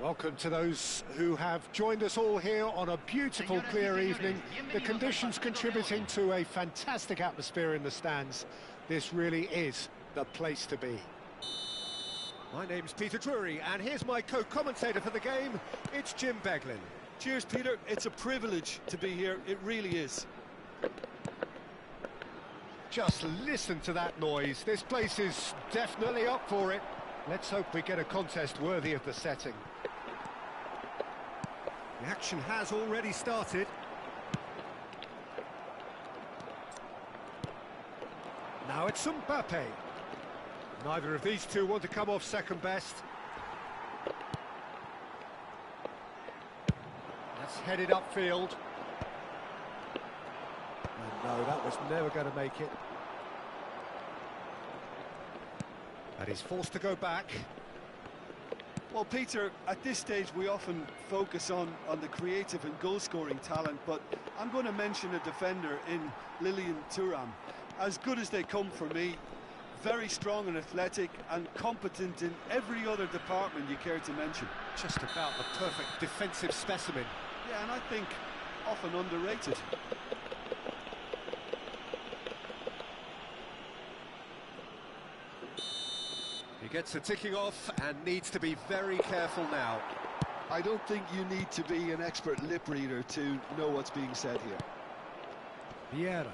Welcome to those who have joined us all here on a beautiful, clear evening. The conditions contributing to a fantastic atmosphere in the stands. This really is the place to be. My name's Peter Drury, and here's my co-commentator for the game. It's Jim Beglin. Cheers, Peter. It's a privilege to be here. It really is. Just listen to that noise. This place is definitely up for it. Let's hope we get a contest worthy of the setting. The action has already started. Now it's Mbappe. Neither of these two want to come off second best. That's headed upfield. And no, that was never going to make it. And he's forced to go back. Well, Peter, at this stage we often focus on the creative and goal-scoring talent, but I'm going to mention a defender in Lilian Thuram. As good as they come for me, very strong and athletic and competent in every other department you care to mention. Just about the perfect defensive specimen. Yeah, and I think often underrated. He gets the ticking off and needs to be very careful now. I don't think you need to be an expert lip reader to know what's being said here. Vieira.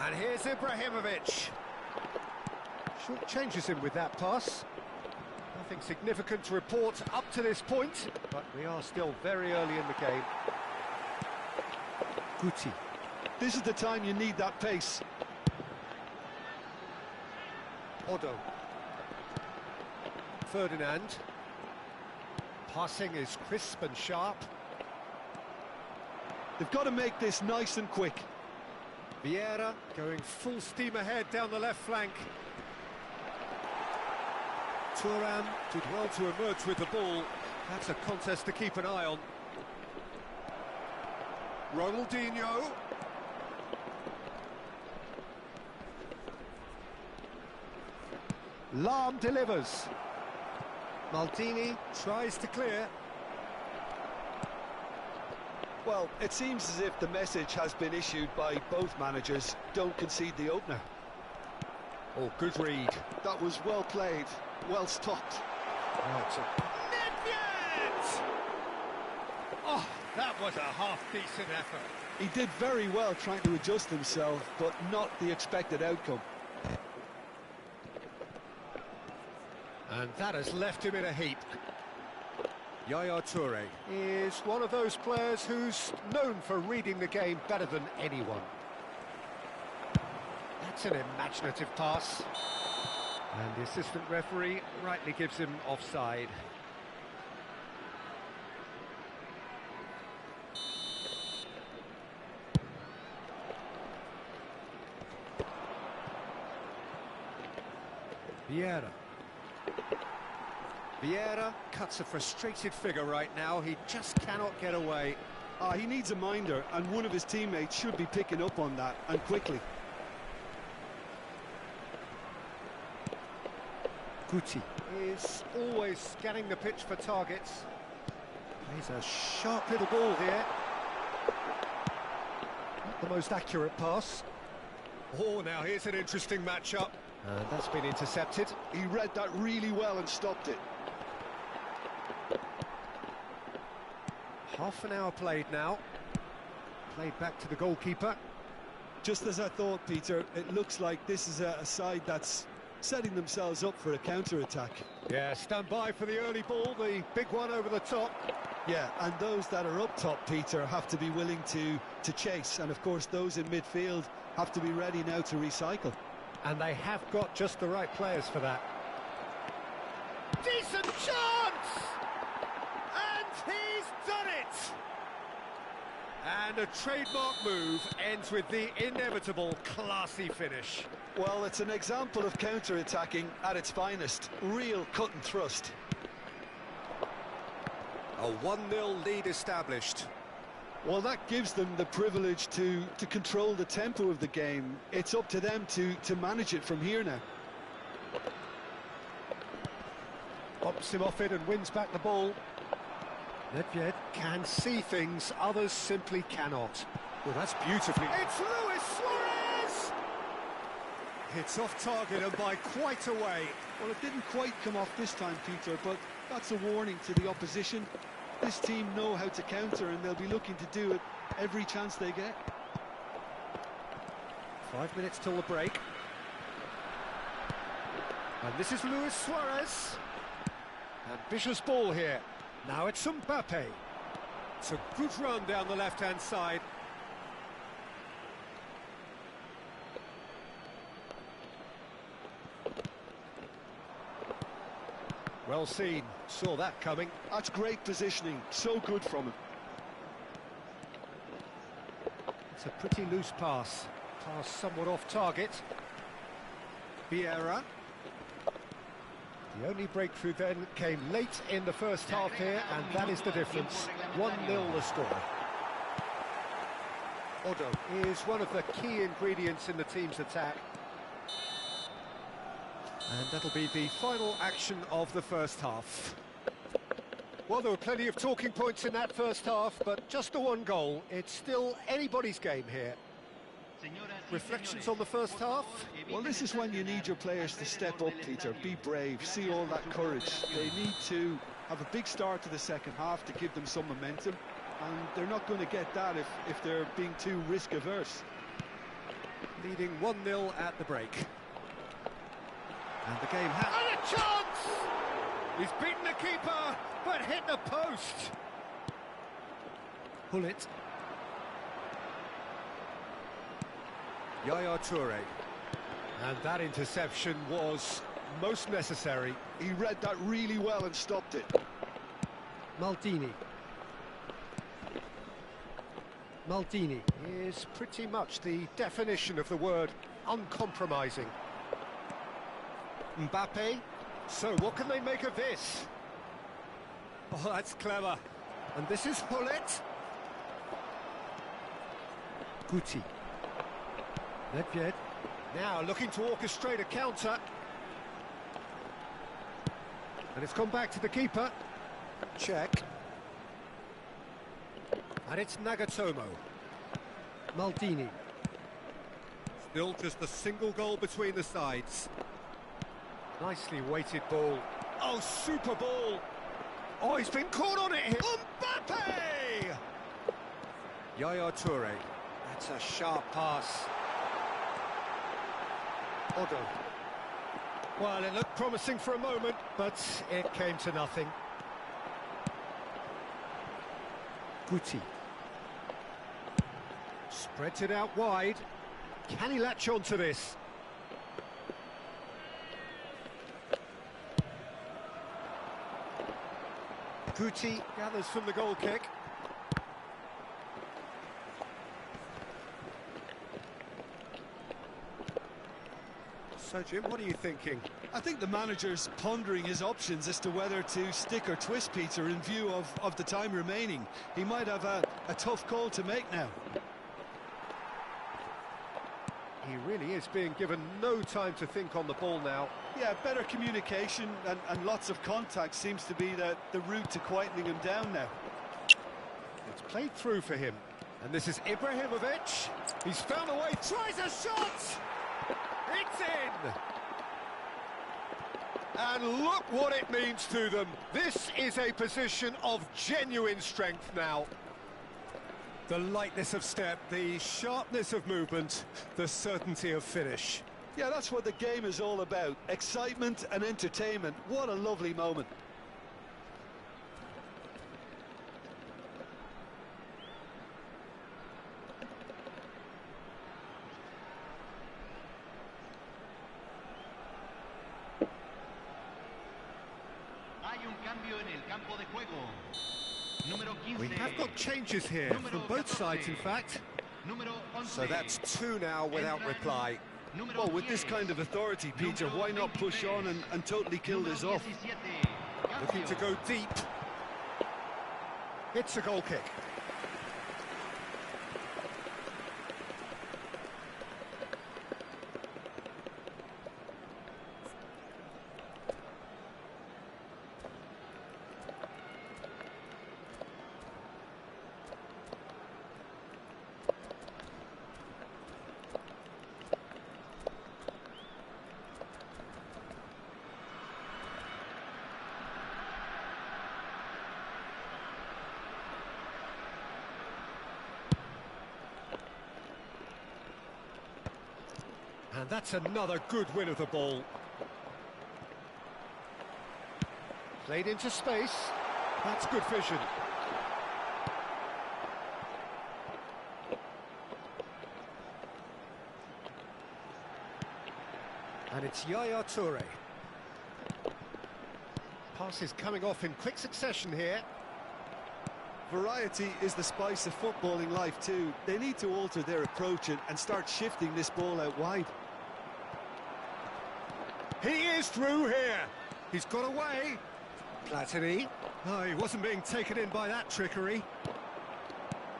And here's Ibrahimovic. Short changes him with that pass. Nothing significant to report up to this point, but we are still very early in the game. Guti. This is the time you need that pace. Odo. Ferdinand. Passing is crisp and sharp. They've got to make this nice and quick. Vieira going full steam ahead down the left flank. Thuram did well to emerge with the ball. That's a contest to keep an eye on. Ronaldinho. Lahm delivers. Maldini tries to clear. Well, it seems as if the message has been issued by both managers. Don't concede the opener. Oh, good read. That was well played, well stopped. Oh, that was a half-decent effort. He did very well trying to adjust himself, but not the expected outcome. And that has left him in a heap. Yaya Toure is one of those players who's known for reading the game better than anyone. That's an imaginative pass. And the assistant referee rightly gives him offside. Vieira. Vieira cuts a frustrated figure right now. He just cannot get away. He needs a minder, and one of his teammates should be picking up on that, and quickly. Guti is always scanning the pitch for targets. Plays a sharp little ball here. Not the most accurate pass. Oh, now here's an interesting matchup. And that's been intercepted. He read that really well and stopped it. Half an hour played now. Played back to the goalkeeper. Just as I thought, Peter, it looks like this is a side that's setting themselves up for a counter-attack. Yeah, stand by for the early ball, the big one over the top. Yeah, and those that are up top, Peter, have to be willing to chase. And, of course, those in midfield have to be ready now to recycle. And they have got just the right players for that. Decent chance! And he's done it! And a trademark move ends with the inevitable classy finish. Well, it's an example of counter-attacking at its finest. Real cut and thrust. A 1-0 lead established. Well, that gives them the privilege to control the tempo of the game. It's up to them to manage it from here now. Bumps him off it and wins back the ball. Nedved can see things others simply cannot. Well, that's beautifully... It's Luis Suarez! It's off target and by quite a way. Well, it didn't quite come off this time, Peter, but that's a warning to the opposition. This team know how to counter and they'll be looking to do it every chance they get. 5 minutes till the break. And this is Luis Suarez. Ambitious ball here. Now it's Mbappe. It's a good run down the left-hand side. Well seen, saw that coming. That's great positioning, so good from him. It's a pretty loose pass. Pass somewhat off target. Vieira. The only breakthrough then came late in the first half here, and that is the difference. 1-0 the score. Odo is one of the key ingredients in the team's attack. And that'll be the final action of the first half. Well, there were plenty of talking points in that first half, but just the one goal. It's still anybody's game here. Reflections on the first half? Well, this is when you need your players to step up, Peter. Be brave, see all that courage. They need to have a big start to the second half to give them some momentum, and they're not going to get that if they're being too risk-averse. Leading 1-0 at the break. And the game has... And a chance! He's beaten the keeper, but hit the post. Hullet. Yaya Toure. And that interception was most necessary. He read that really well and stopped it. Maldini. Maldini is pretty much the definition of the word uncompromising. Mbappe. So what can they make of this? Oh, that's clever. And this is Hullet. Guti. Nedved. Now looking to orchestrate a counter. And it's gone back to the keeper. Check. And it's Nagatomo. Maldini. Still just a single goal between the sides. Nicely weighted ball. Oh, super ball. Oh, he's been caught on it here. Mbappe! Yaya Toure. That's a sharp pass. Odo. Well, it looked promising for a moment, but it came to nothing. Guti. Spreads it out wide. Can he latch on to this? Guti gathers from the goal kick. So, Jim, what are you thinking? I think the manager's pondering his options as to whether to stick or twist, Peter, in view of the time remaining. He might have a tough call to make now. He really is being given no time to think on the ball now. Yeah, better communication and lots of contact seems to be the route to quietening him down now. It's played through for him. And this is Ibrahimovic. He's found a way, tries a shot! It's in! And look what it means to them. This is a position of genuine strength now. The lightness of step, the sharpness of movement, the certainty of finish. Yeah, that's what the game is all about. Excitement and entertainment. What a lovely moment. We have got changes here from both sides, in fact. So that's two now without reply. Well, with this kind of authority, Peter, why not push on and totally kill this off? Looking to go deep. It's a goal kick. And that's another good win of the ball. Played into space. That's good vision. And it's Yaya Toure. Passes coming off in quick succession here. Variety is the spice of footballing life too. They need to alter their approach and start shifting this ball out wide. He is through here. He's got away. Platini. Oh, he wasn't being taken in by that trickery.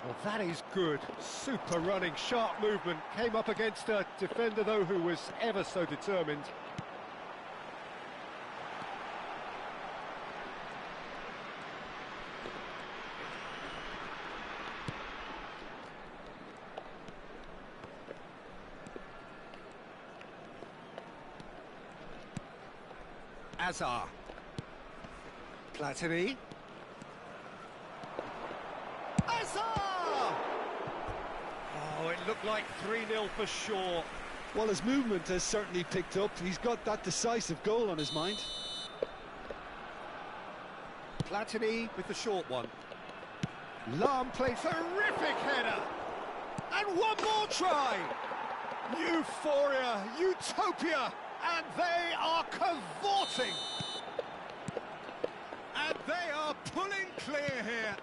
Well, that is good. Super running, sharp movement. Came up against a defender, though, who was ever so determined. Azar. Platini. Azar! Oh, it looked like 3-0 for sure. Well, his movement has certainly picked up. He's got that decisive goal on his mind. Platini with the short one. Lam plays terrific header. And one more try. Euphoria, utopia. And they are cavorting. And they are pulling clear here.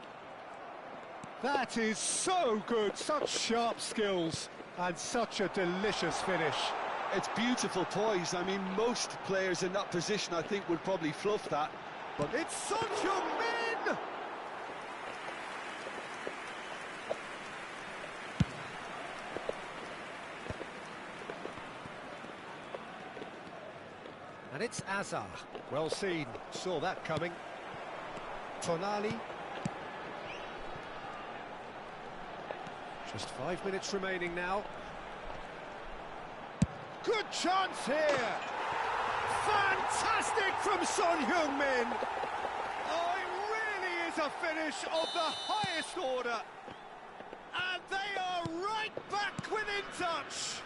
That is so good, such sharp skills, and such a delicious finish. It's beautiful poise. I mean, most players in that position, I think, would probably fluff that. But it's Son Heung-min! And it's Azar. Well seen, saw that coming. Tonali. Just 5 minutes remaining now. Good chance here! Fantastic from Son Heung-min! Oh, it really is a finish of the highest order. And they are right back within touch.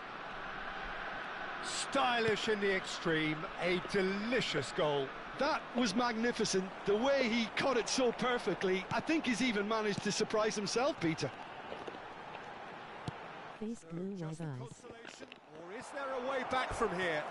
Stylish in the extreme, a delicious goal. That was magnificent. The way he caught it so perfectly, I think he's even managed to surprise himself, Peter. Face blue, white eyes. Or is there a way back from here?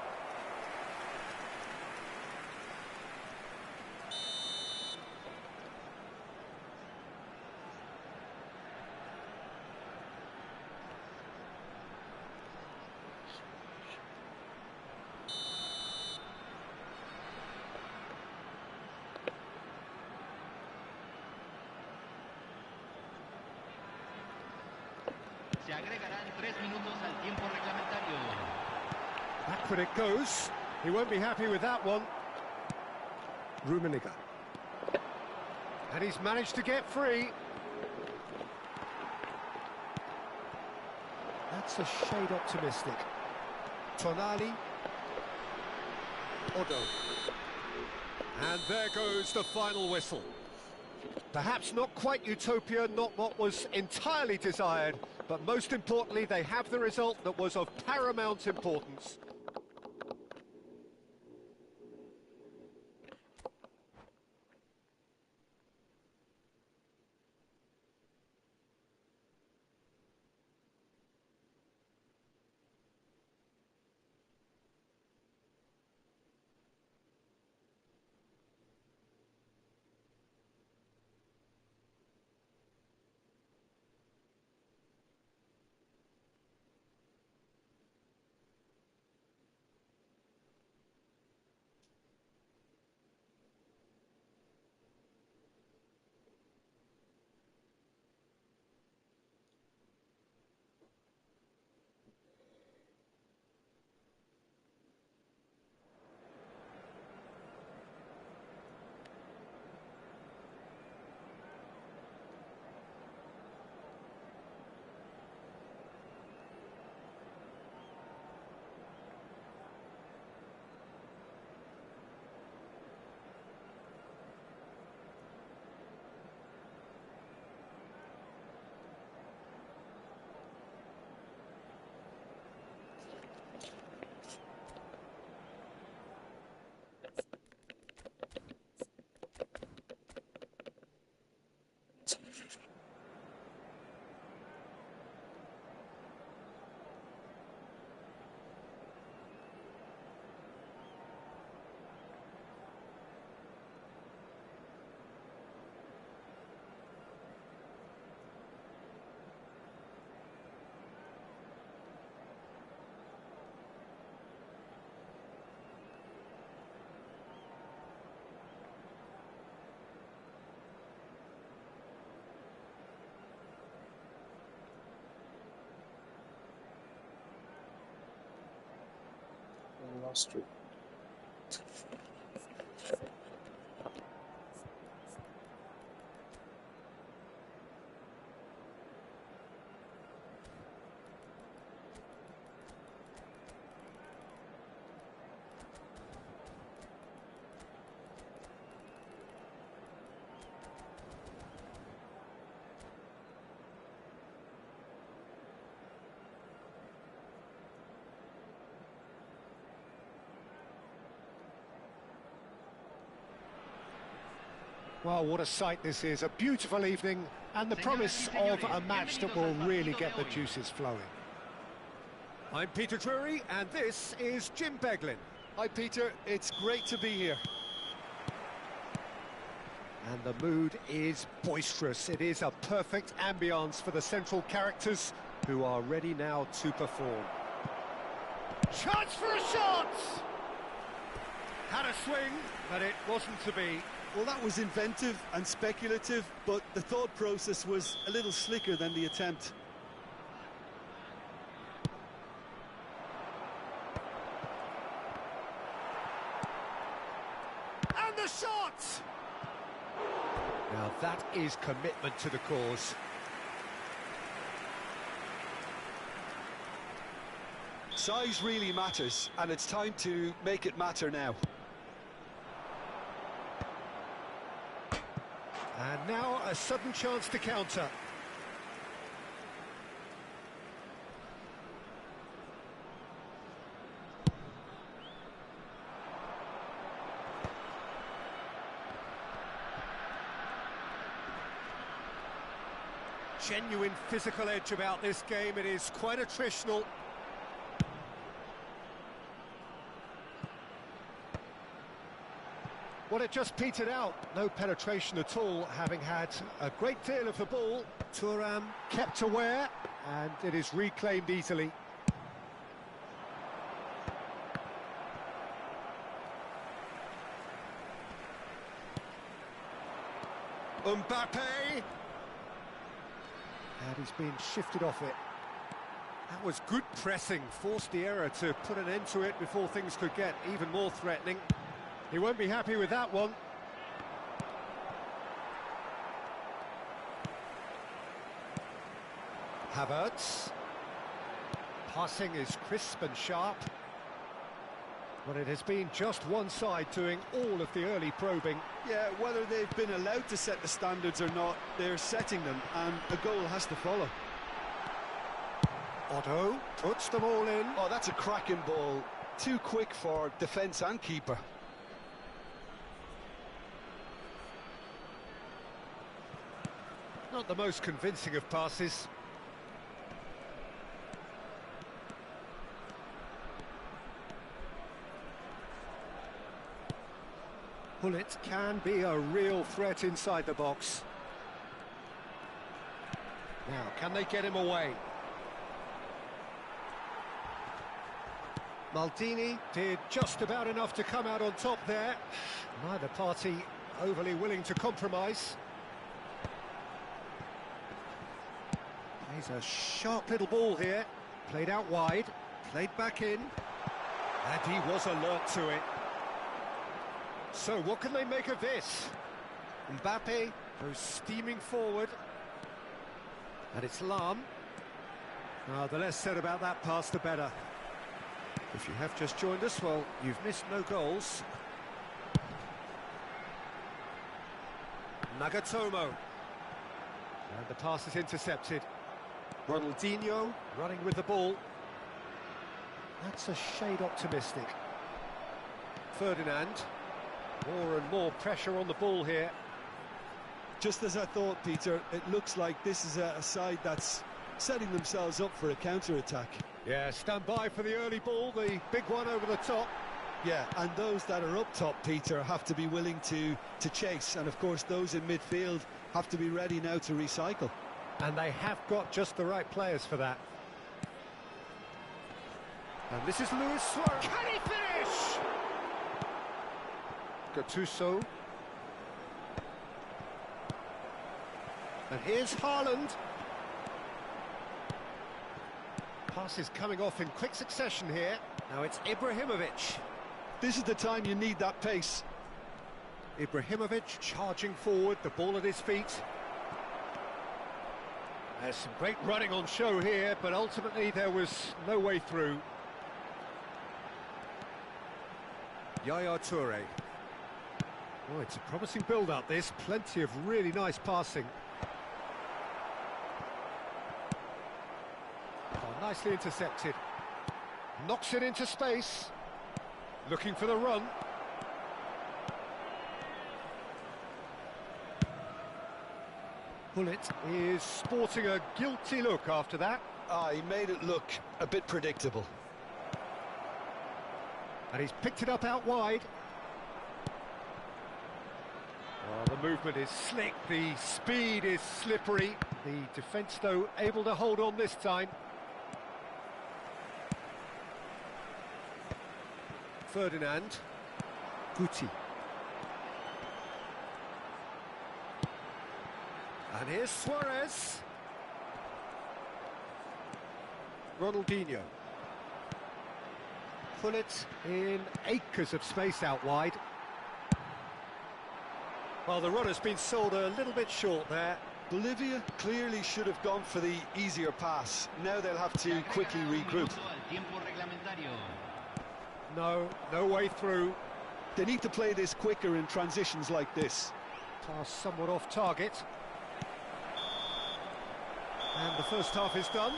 Se agregarán 3 minutos al tiempo reglamentario. Backward it goes. He won't be happy with that one. Rummenigge. And he's managed to get free. That's a shade optimistic. Tonali. Odo. And there goes the final whistle. Perhaps not quite utopia, not what was entirely desired, but most importantly, they have the result that was of paramount importance. last two. Well, what a sight this is. A beautiful evening and the promise of a match that will really get the juices flowing. I'm Peter Drury and this is Jim Beglin. Hi Peter, it's great to be here. And the mood is boisterous. It is a perfect ambience for the central characters who are ready now to perform. Chance for a shot! Had a swing, but it wasn't to be. Well, that was inventive and speculative, but the thought process was a little slicker than the attempt. And the shot! Now that is commitment to the cause. Size really matters, and it's time to make it matter now. And now a sudden chance to counter. Genuine physical edge about this game. It is quite attritional. Well, it just petered out. No penetration at all, having had a great deal of the ball. Thuram kept aware, and it is reclaimed easily. Mbappe! And he's been shifted off it. That was good pressing, forced the error to put an end to it before things could get even more threatening. He won't be happy with that one. Havertz. Passing is crisp and sharp. But it has been just one side doing all of the early probing. Yeah, whether they've been allowed to set the standards or not, they're setting them, and a goal has to follow. Otto puts them all in. Oh, that's a cracking ball. Too quick for defence and keeper. Not the most convincing of passes. Bullet can be a real threat inside the box. Now, can they get him away? Maldini did just about enough to come out on top there. Neither party overly willing to compromise. He's a sharp little ball here. Played out wide, played back in. And he was alert to it. So what can they make of this? Mbappe goes steaming forward. And it's Lam. The less said about that pass, the better. If you have just joined us, well, you've missed no goals. Nagatomo. And the pass is intercepted. Ronaldinho running with the ball. That's a shade optimistic. Ferdinand. More and more pressure on the ball here. Just as I thought, Peter, it looks like this is a side that's setting themselves up for a counter-attack. Yeah, stand by for the early ball, the big one over the top. Yeah, and those that are up top, Peter, have to be willing to chase. And, of course, those in midfield have to be ready now to recycle. And they have got just the right players for that. And this is Luis Suarez. Can he finish? Gattuso. And here's Haaland. Passes coming off in quick succession here. Now it's Ibrahimovic. This is the time you need that pace. Ibrahimovic charging forward, the ball at his feet. There's some great running on show here, but ultimately there was no way through. Yaya Toure. Oh, it's a promising build-up, this. Plenty of really nice passing. Oh, nicely intercepted. Knocks it into space. Looking for the run. Pullet is sporting a guilty look after that. He made it look a bit predictable. And he's picked it up out wide. Oh, the movement is slick, the speed is slippery. The defence, though, able to hold on this time. Ferdinand. Guti. And here's Suarez. Ronaldinho. Pullet in acres of space out wide. Well, the run has been sold a little bit short there. Bolivia clearly should have gone for the easier pass. Now they'll have to quickly regroup. No way through. They need to play this quicker in transitions like this. Pass somewhat off target. And the first half is done.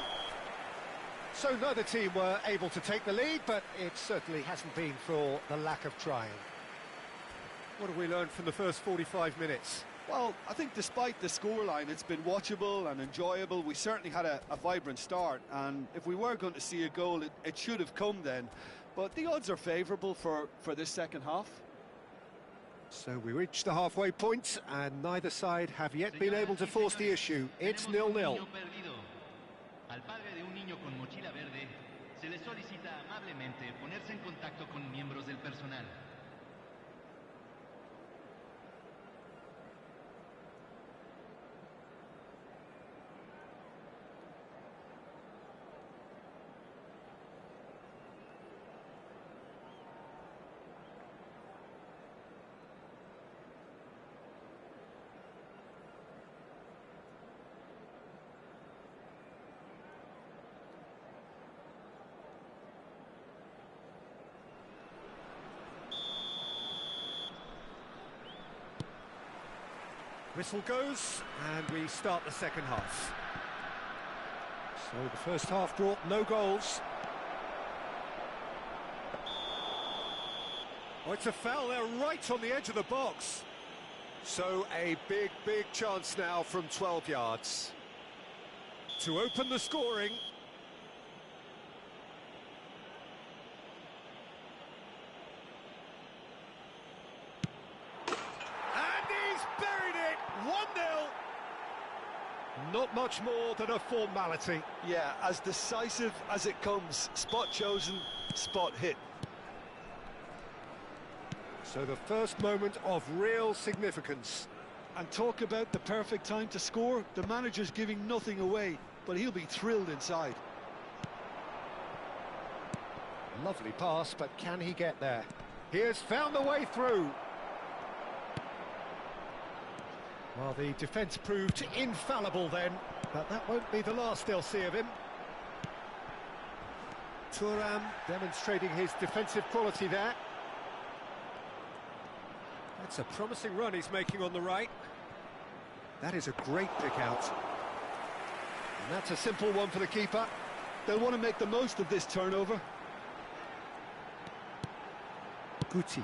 So neither team were able to take the lead, but it certainly hasn't been for the lack of trying. What have we learned from the first 45 minutes? Well, I think despite the scoreline, it's been watchable and enjoyable. We certainly had a vibrant start, and if we were going to see a goal, it should have come then. But the odds are favourable for this second half. So we reached the halfway point, and neither side have yet been able to force the issue. It's 0-0. Al padre de un niño con mochila verde se le solicita amablemente ponerse en contacto con miembros del personal. Whistle goes, and we start the second half. So the first half brought no goals. Oh, it's a foul there right on the edge of the box. So a big chance now from 12 yards to open the scoring. Not much more than a formality. Yeah, as decisive as it comes. Spot chosen, spot hit. So the first moment of real significance. And talk about the perfect time to score. The manager's giving nothing away, but he'll be thrilled inside. Lovely pass, but can he get there? He has found the way through. Well, the defence proved infallible then, but that won't be the last they'll see of him. Thuram demonstrating his defensive quality there. That's a promising run he's making on the right. That is a great pick out. And that's a simple one for the keeper. They'll want to make the most of this turnover. Guti.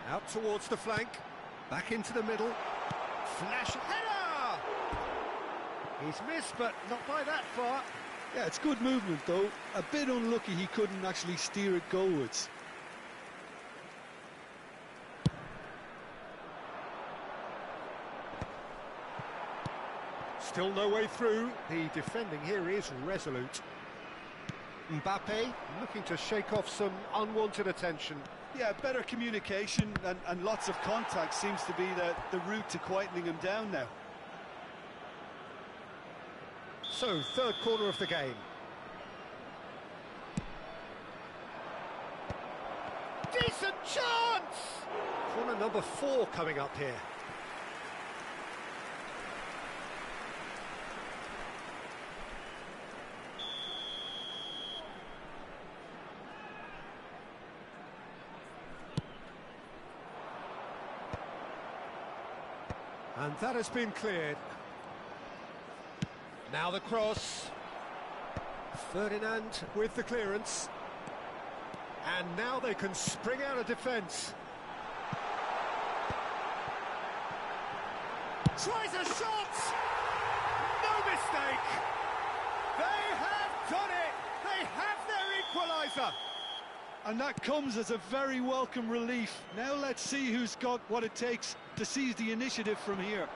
Out towards the flank, back into the middle, flash header! He's missed, but not by that far. Yeah, it's good movement though. A bit unlucky he couldn't actually steer it goalwards. Still no way through. The defending here is resolute. Mbappe looking to shake off some unwanted attention. Yeah, better communication and lots of contact seems to be the route to quietening him down now. So, third corner of the game. Number 4 coming up here. And that has been cleared. Now the cross. Ferdinand with the clearance. And now they can spring out of defence. Tries a shot! No mistake! They have done it! They have their equaliser! And that comes as a very welcome relief. Now let's see who's got what it takes to seize the initiative from here.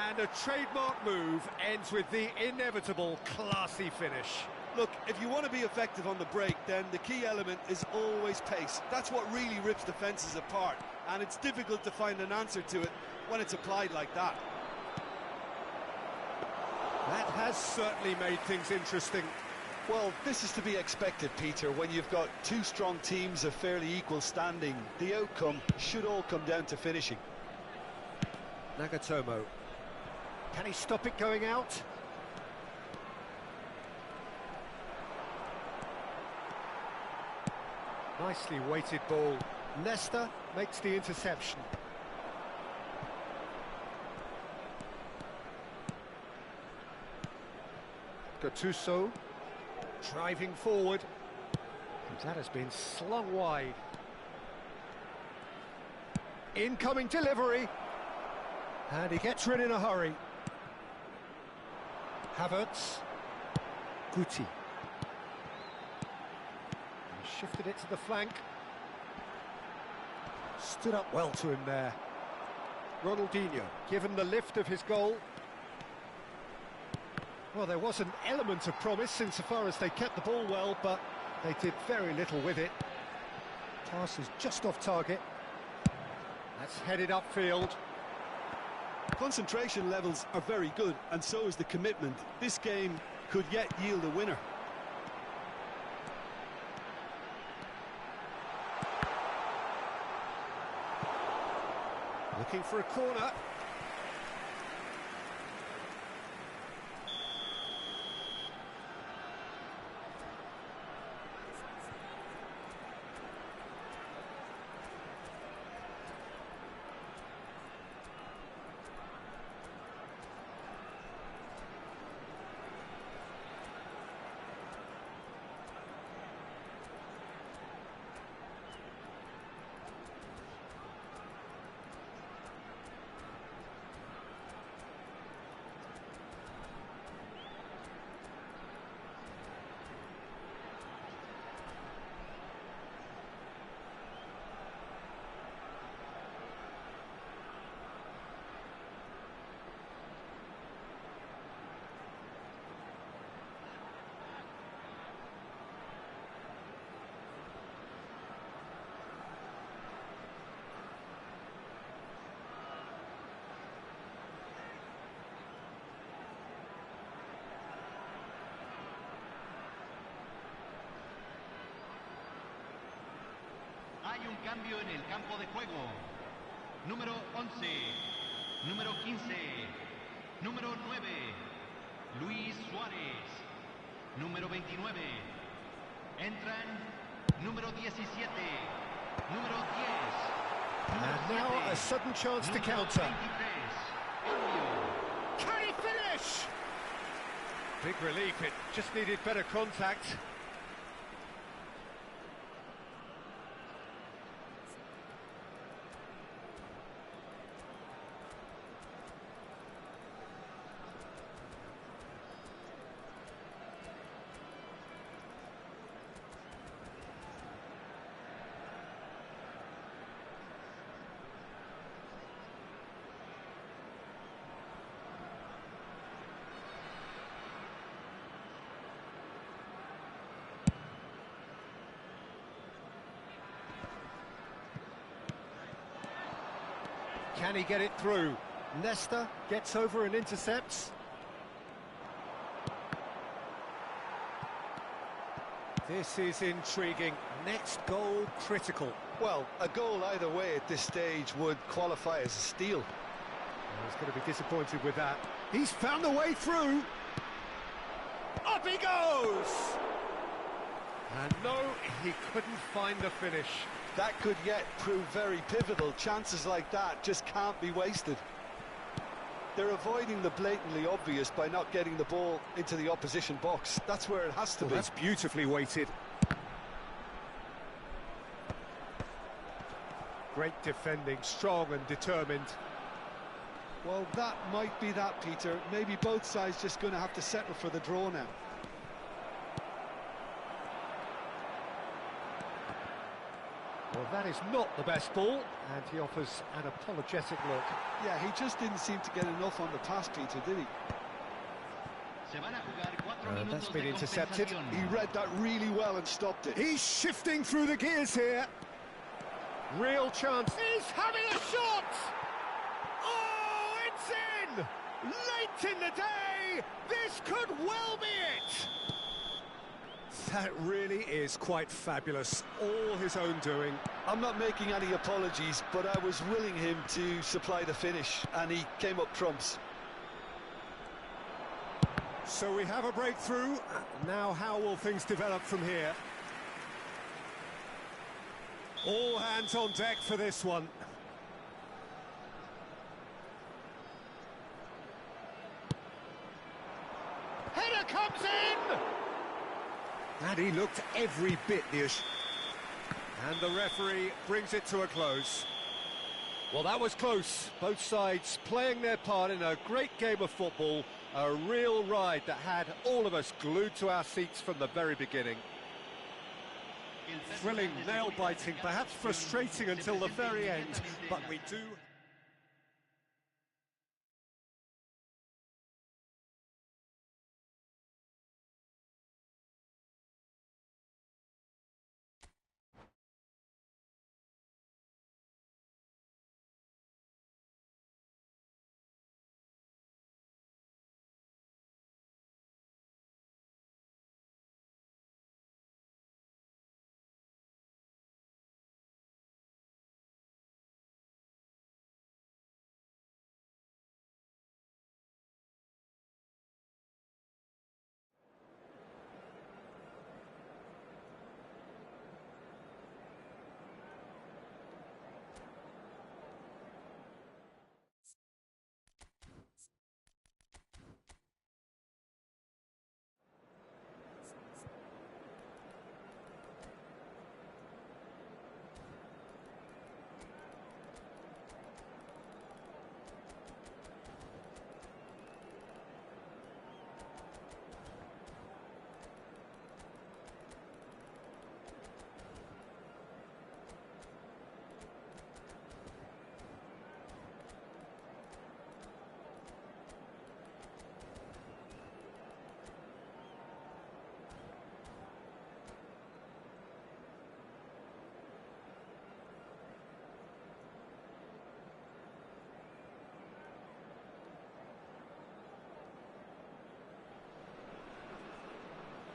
And a trademark move ends with the inevitable classy finish. Look, if you want to be effective on the break, then the key element is always pace. That's what really rips defences apart, and it's difficult to find an answer to it when it's applied like that. That has certainly made things interesting. Well, this is to be expected, Peter, when you've got two strong teams of fairly equal standing. The outcome should all come down to finishing. Nagatomo. Can he stop it going out? Nicely weighted ball. Nesta makes the interception. Gattuso driving forward. And that has been slung wide. Incoming delivery. And he gets rid in a hurry. Havertz. Guti. Shifted it to the flank. Stood up well to him there. Ronaldinho, given the lift of his goal. Well, there was an element of promise insofar as they kept the ball well, but they did very little with it. Pass is just off target. That's headed upfield. Concentration levels are very good, and so is the commitment. This game could yet yield a winner. Looking for a corner. Hay un cambio en el campo de juego. Número 11, número 15, número 9, Luis Suárez. Número 29, entran número 17, número 10. And now a sudden chance to counter. Can he finish? Big relief, it just needed better contact. Can he get it through? Nesta gets over and intercepts. This is intriguing. Next goal critical. Well, a goal either way at this stage would qualify as a steal. Well, he's going to be disappointed with that. He's found a way through. Up he goes! And no, he couldn't find the finish. That could yet prove very pivotal. Chances like that just can't be wasted. They're avoiding the blatantly obvious by not getting the ball into the opposition box. That's where it has to be. That's beautifully weighted. Great defending, strong and determined. Well, that might be that, Peter. Maybe both sides just going to have to settle for the draw now. Well, that is not the best ball, and he offers an apologetic look. Yeah, he just didn't seem to get enough on the pass, Peter, did he? That's been intercepted. He read that really well and stopped it. He's shifting through the gears here. Real chance. He's having a shot! Oh, it's in! Late in the day! This could well be it! That really is quite fabulous. All his own doing. I'm not making any apologies, but I was willing him to supply the finish, and he came up trumps. So we have a breakthrough. Now how will things develop from here? All hands on deck for this one. Header comes in! And he looked every bit the issue. And the referee brings it to a close. Well, that was close. Both sides playing their part in a great game of football. A real ride that had all of us glued to our seats from the very beginning. Thrilling, nail-biting, perhaps frustrating until the very end, but we do...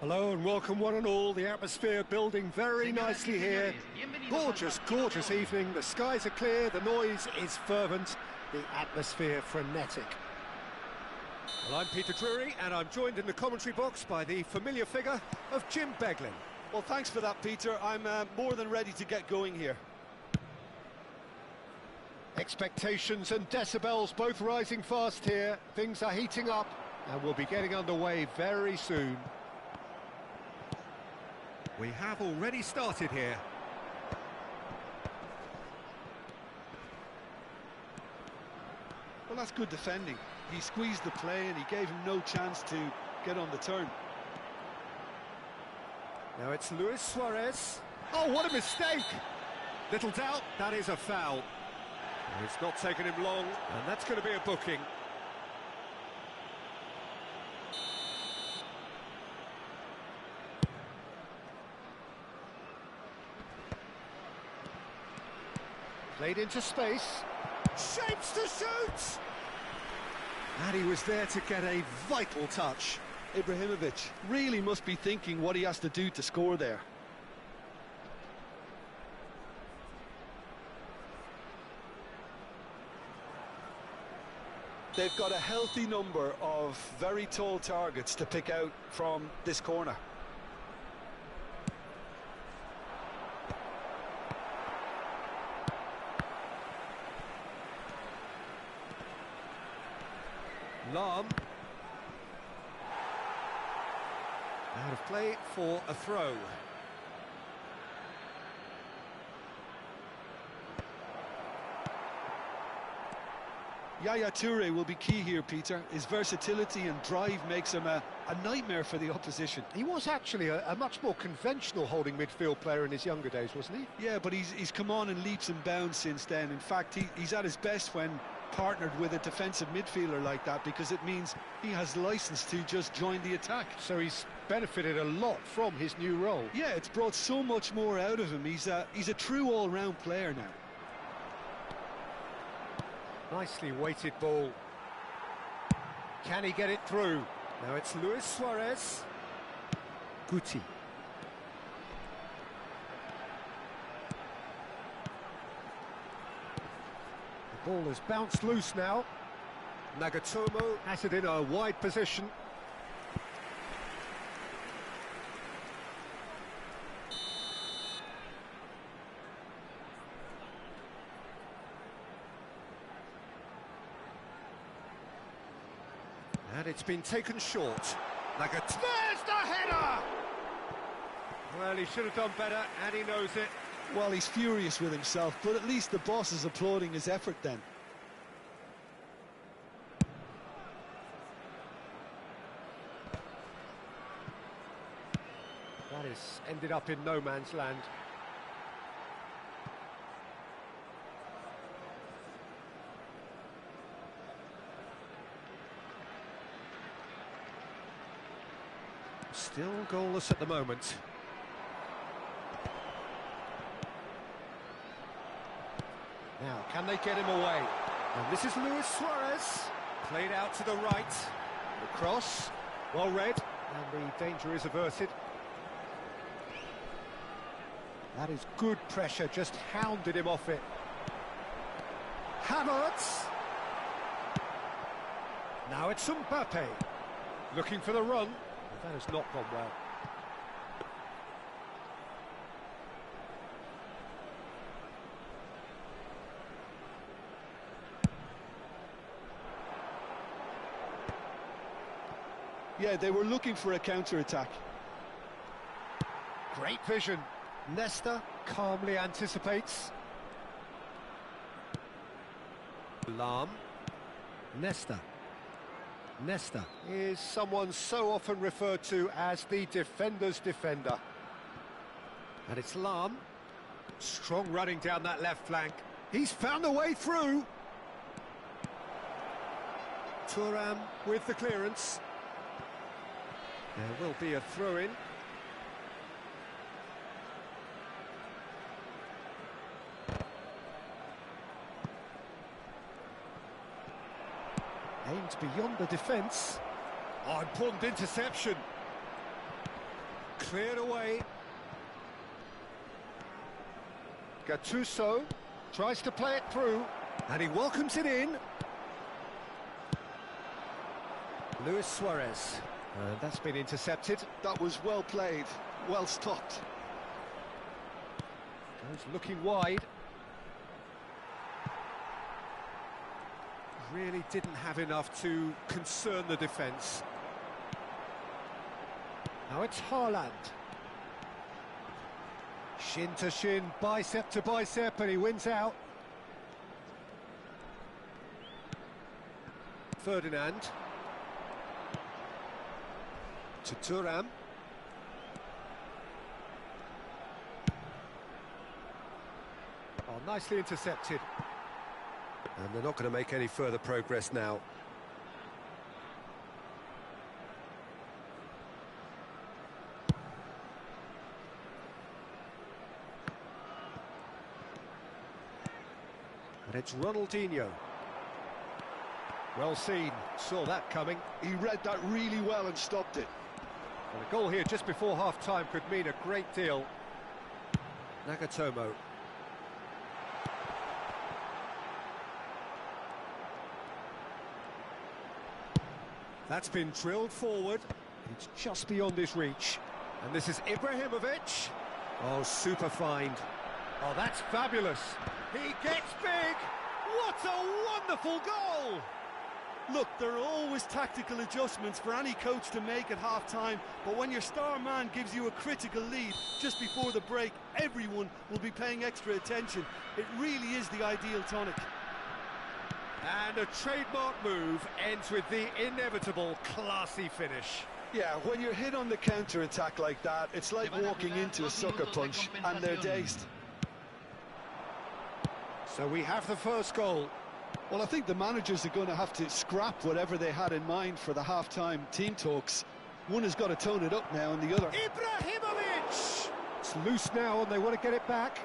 Hello and welcome one and all. The atmosphere building very nicely here. Gorgeous, gorgeous evening. The skies are clear, the noise is fervent, the atmosphere frenetic. Well, I'm Peter Drury and I'm joined in the commentary box by the familiar figure of Jim Beglin. Well, thanks for that, Peter. I'm more than ready to get going here. Expectations and decibels both rising fast here. Things are heating up and we'll be getting underway very soon. We have already started here. Well, that's good defending. He squeezed the play and he gave him no chance to get on the turn. Now it's Luis Suarez. Oh, what a mistake! Little doubt, that is a foul. It's not taken him long, and that's going to be a booking. Played into space, shapes to shoot! And he was there to get a vital touch. Ibrahimovic really must be thinking what he has to do to score there. They've got a healthy number of very tall targets to pick out from this corner. Lahm. Out of play for a throw. Yaya Toure will be key here, Peter. His versatility and drive makes him a nightmare for the opposition. He was actually a much more conventional holding midfield player in his younger days, wasn't he? Yeah, but he's come on in leaps and bounds since then. In fact, he's at his best when partnered with a defensive midfielder like that, because it means he has license to just join the attack. So he's benefited a lot from his new role. Yeah, it's brought so much more out of him. He's a true all-round player now. Nicely weighted ball. Can he get it through? Now it's Luis Suarez. Guti. The ball has bounced loose now. Nagatomo has it in a wide position. And it's been taken short. There's the header! Well, he should have done better, and he knows it. Well, he's furious with himself, but at least the boss is applauding his effort then. That has ended up in no man's land. Still goalless at the moment. Now, can they get him away? And this is Luis Suarez. Played out to the right. The cross, well read, and the danger is averted. That is good pressure, just hounded him off it. Havertz. Now it's Mbappe. Looking for the run. That has not gone well. Yeah, they were looking for a counter-attack. Great vision. Nesta calmly anticipates. Lahm. Nesta. Nesta is someone so often referred to as the defender's defender. And it's Lahm. Strong running down that left flank. He's found a way through. Thuram with the clearance. There will be a throw-in. Aimed beyond the defence. Oh, important interception. Cleared away. Gattuso tries to play it through, and he welcomes it in. Luis Suarez. And that's been intercepted. That was well played, well stopped. Goes looking wide. Really didn't have enough to concern the defence. Now it's Haaland. Shin to shin, bicep to bicep, and he wins out. Ferdinand. To Thuram. Oh, nicely intercepted. And they're not going to make any further progress now. And it's Ronaldinho. Well seen, saw that coming. He read that really well and stopped it. Well, a goal here just before half-time could mean a great deal. Nagatomo. That's been drilled forward. It's just beyond his reach. And this is Ibrahimovic. Oh, super find. Oh, that's fabulous. He gets big. What a wonderful goal! Look, there are always tactical adjustments for any coach to make at half-time, but when your star man gives you a critical lead just before the break, everyone will be paying extra attention. It really is the ideal tonic. And a trademark move ends with the inevitable classy finish. Yeah, when you're hit on the counter-attack like that, it's like walking into a sucker punch, and they're dazed. So we have the first goal. Well, I think the managers are going to have to scrap whatever they had in mind for the half-time team talks. One has got to tone it up now, and the other... Ibrahimovic! It's loose now, and they want to get it back.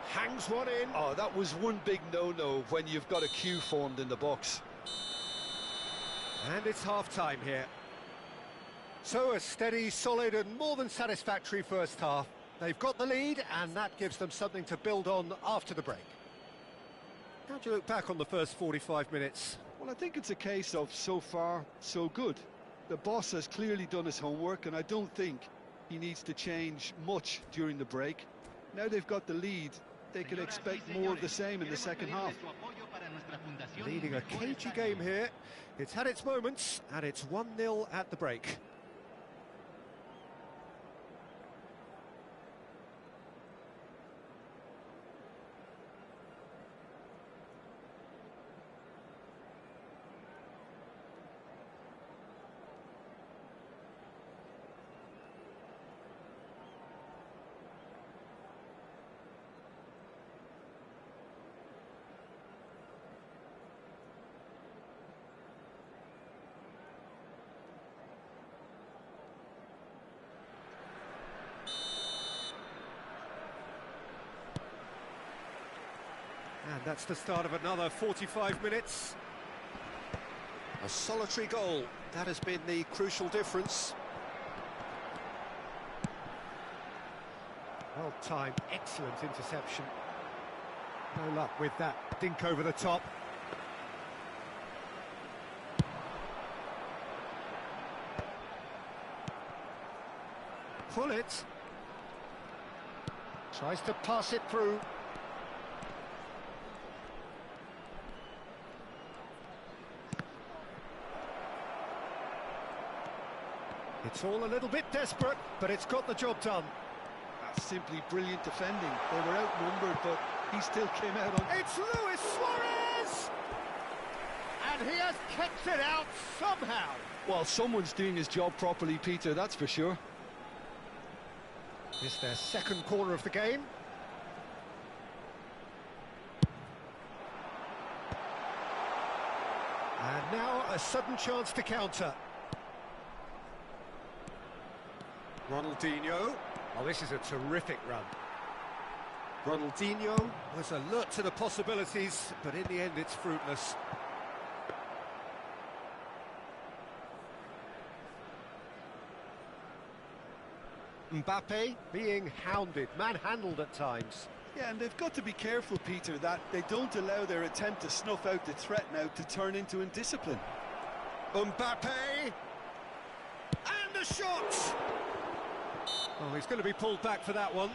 Hangs one in. Oh, that was one big no-no when you've got a queue formed in the box. And it's half-time here. So a steady, solid, and more than satisfactory first half. They've got the lead, and that gives them something to build on after the break. How do you look back on the first 45 minutes? Well, I think it's a case of so far, so good. The boss has clearly done his homework, and I don't think he needs to change much during the break. Now they've got the lead, they can expect more of the same in the second half. Leading a cagey game here. It's had its moments, and it's 1-0 at the break. And that's the start of another 45 minutes. A solitary goal, that has been the crucial difference. Well timed, excellent interception. No luck with that dink over the top. Pull it. Tries to pass it through. It's all a little bit desperate, but it's got the job done. That's simply brilliant defending. They were outnumbered, but he still came out on... It's Luis Suarez! And he has kept it out somehow. Well, someone's doing his job properly, Peter, that's for sure. It's their second corner of the game. And now a sudden chance to counter. Ronaldinho. Oh, this is a terrific run. Ronaldinho was alert to the possibilities, but in the end it's fruitless. Mbappe being hounded, manhandled at times. Yeah, and they've got to be careful, Peter, that they don't allow their attempt to snuff out the threat now to turn into indiscipline. Mbappe! And a shot! Oh, he's going to be pulled back for that one.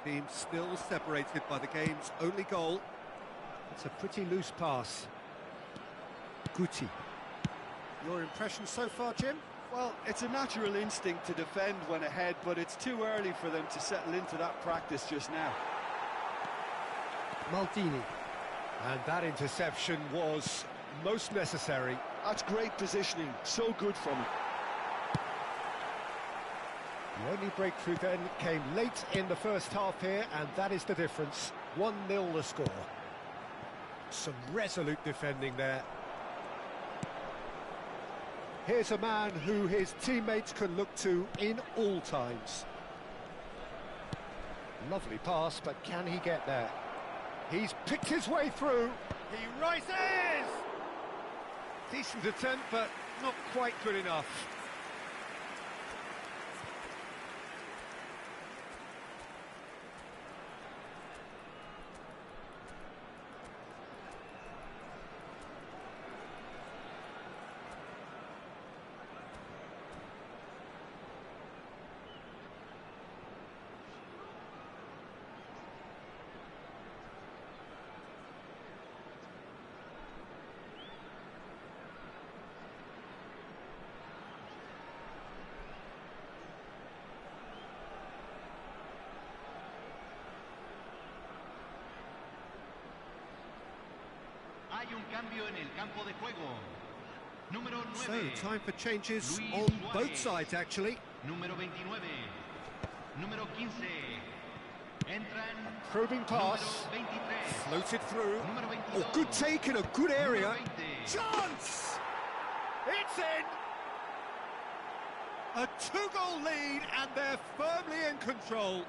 Team still separated by the game's only goal. It's a pretty loose pass. Guti. Your impression so far, Jim? Well, it's a natural instinct to defend when ahead, but it's too early for them to settle into that practice just now. Maldini. And that interception was most necessary. That's great positioning, so good from him. The only breakthrough then came late in the first half here, and that is the difference. 1-0 the score. Some resolute defending there. Here's a man who his teammates can look to in all times. Lovely pass, but can he get there? He's picked his way through. He rises! Decent attempt, but not quite good enough. Hay un cambio en el campo de juego. Número 9. So, time for changes Luis on Suárez. both sides, actually. Número 29. Número 15. Entran. Probing pass. Número 23. Floated through. Número 22. Oh, good take in a good area. Número 20. Chance! It's in! A two-goal lead, and they're firmly in control.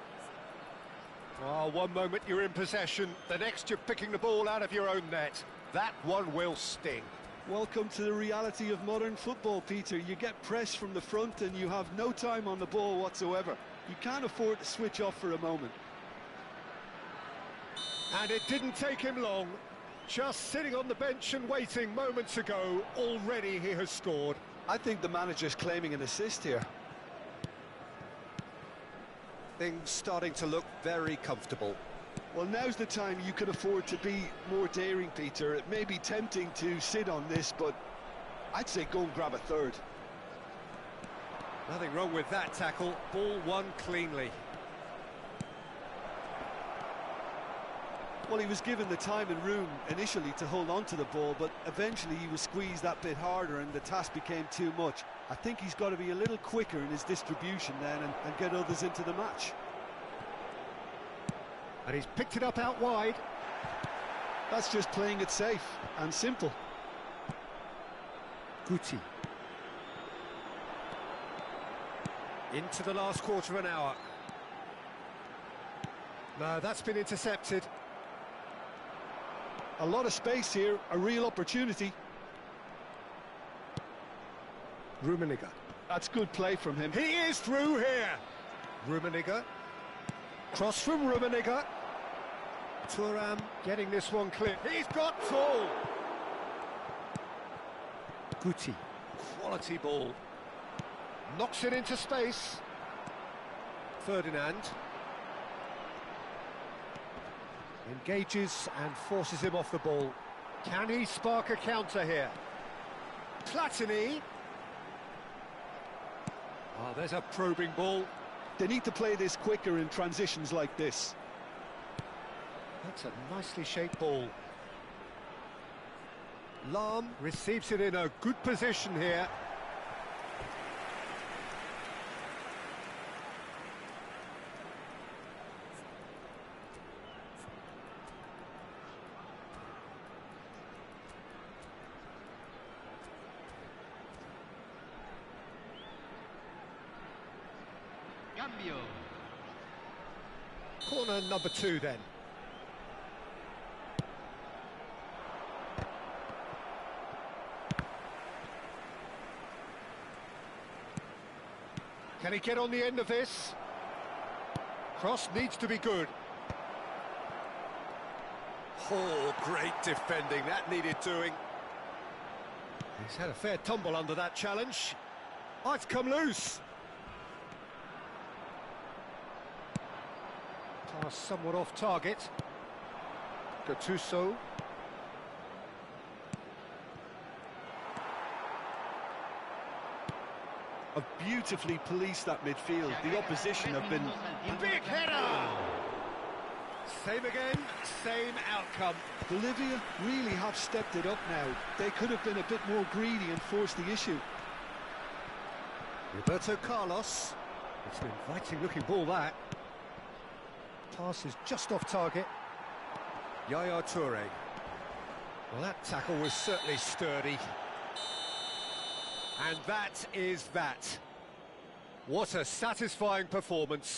Oh, one moment you're in possession, the next you're picking the ball out of your own net. That one will sting. Welcome to the reality of modern football, Peter. You get pressed from the front and you have no time on the ball whatsoever. You can't afford to switch off for a moment. And it didn't take him long. Just sitting on the bench and waiting moments ago, already he has scored. I think the manager's claiming an assist here. Things starting to look very comfortable. Well, now's the time you can afford to be more daring, Peter. It may be tempting to sit on this, but I'd say go and grab a third. Nothing wrong with that tackle. Ball won cleanly. Well, he was given the time and room initially to hold on to the ball, but eventually he was squeezed that bit harder and the task became too much. I think he's got to be a little quicker in his distribution then and get others into the match. And he's picked it up out wide. That's just playing it safe and simple. Guti. Into the last quarter of an hour. No, that's been intercepted. A lot of space here, a real opportunity. Rummenigge. That's good play from him. He is through here. Rummenigge. Cross from Rummenigge. Thuram getting this one clear. He's got full. Guti. Quality ball. Knocks it into space. Ferdinand. Engages and forces him off the ball. Can he spark a counter here? Platini. Oh, there's a probing ball. They need to play this quicker in transitions like this. That's a nicely shaped ball. Lahm receives it in a good position here. Cambio. Corner number 2 then. Can he get on the end of this? Cross needs to be good. Oh, great defending. That needed doing. He's had a fair tumble under that challenge. Oh, it's come loose. Pass somewhat off target. Gattuso. Have beautifully policed that midfield. The opposition have been... Big header! Same again, same outcome. Bolivia really have stepped it up now. They could have been a bit more greedy and forced the issue. Roberto Carlos. It's an inviting looking ball, that. Pass is just off target. Yaya Toure. Well, that tackle was certainly sturdy. And that is that. What a satisfying performance.